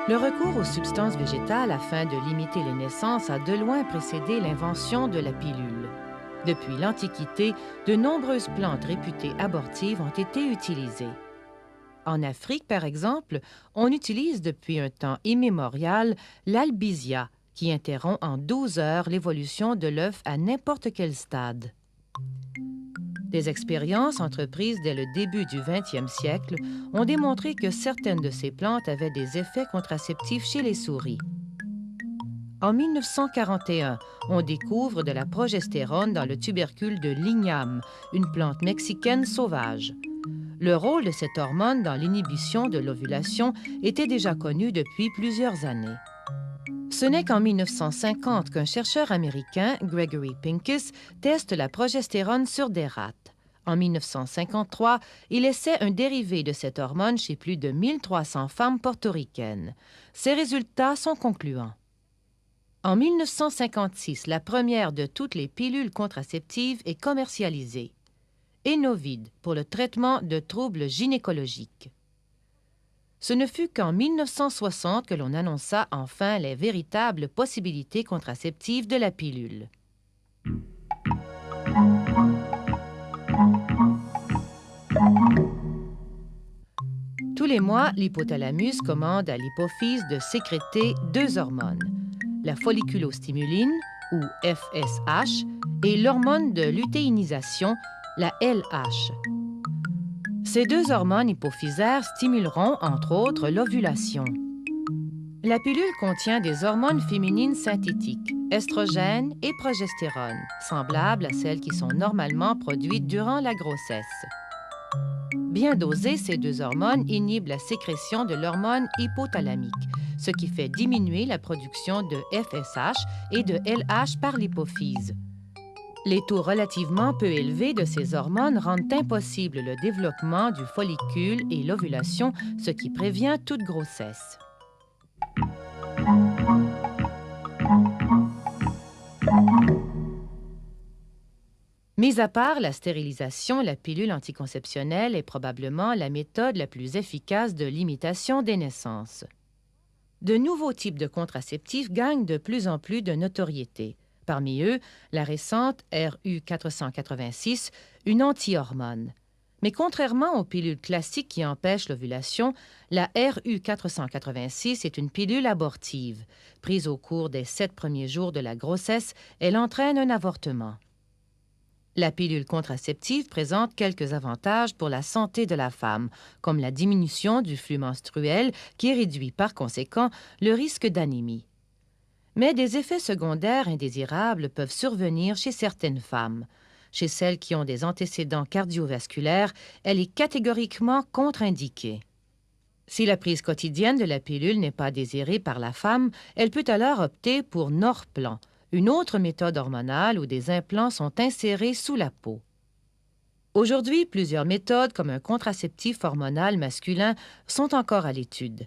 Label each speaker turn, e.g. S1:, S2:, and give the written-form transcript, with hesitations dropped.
S1: Le recours aux substances végétales afin de limiter les naissances a de loin précédé l'invention de la pilule. Depuis l'Antiquité, de nombreuses plantes réputées abortives ont été utilisées. En Afrique, par exemple, on utilise depuis un temps immémorial l'albizia, qui interrompt en 12 heures l'évolution de l'œuf à n'importe quel stade. Des expériences entreprises dès le début du 20e siècle ont démontré que certaines de ces plantes avaient des effets contraceptifs chez les souris. En 1941, on découvre de la progestérone dans le tubercule de l'igname, une plante mexicaine sauvage. Le rôle de cette hormone dans l'inhibition de l'ovulation était déjà connu depuis plusieurs années. Ce n'est qu'en 1950 qu'un chercheur américain, Gregory Pincus, teste la progestérone sur des rats. En 1953, il essaie un dérivé de cette hormone chez plus de 1300 femmes portoricaines. Ses résultats sont concluants. En 1956, la première de toutes les pilules contraceptives est commercialisée. Enovid, pour le traitement de troubles gynécologiques. Ce ne fut qu'en 1960 que l'on annonça enfin les véritables possibilités contraceptives de la pilule. Tous les mois, l'hypothalamus commande à l'hypophyse de sécréter deux hormones, la folliculostimuline, ou FSH, et l'hormone de lutéinisation, la LH. Ces deux hormones hypophysaires stimuleront, entre autres, l'ovulation. La pilule contient des hormones féminines synthétiques, estrogène et progestérone, semblables à celles qui sont normalement produites durant la grossesse. Bien dosées, ces deux hormones inhibent la sécrétion de l'hormone hypothalamique, ce qui fait diminuer la production de FSH et de LH par l'hypophyse. Les taux relativement peu élevés de ces hormones rendent impossible le développement du follicule et l'ovulation, ce qui prévient toute grossesse. Mis à part la stérilisation, la pilule anticonceptionnelle est probablement la méthode la plus efficace de limitation des naissances. De nouveaux types de contraceptifs gagnent de plus en plus de notoriété. Parmi eux, la récente RU486, une anti-hormone. Mais contrairement aux pilules classiques qui empêchent l'ovulation, la RU486 est une pilule abortive. Prise au cours des 7 premiers jours de la grossesse, elle entraîne un avortement. La pilule contraceptive présente quelques avantages pour la santé de la femme, comme la diminution du flux menstruel qui réduit par conséquent le risque d'anémie. Mais des effets secondaires indésirables peuvent survenir chez certaines femmes. Chez celles qui ont des antécédents cardiovasculaires, elle est catégoriquement contre-indiquée. Si la prise quotidienne de la pilule n'est pas désirée par la femme, elle peut alors opter pour Norplan, une autre méthode hormonale où des implants sont insérés sous la peau. Aujourd'hui, plusieurs méthodes comme un contraceptif hormonal masculin sont encore à l'étude.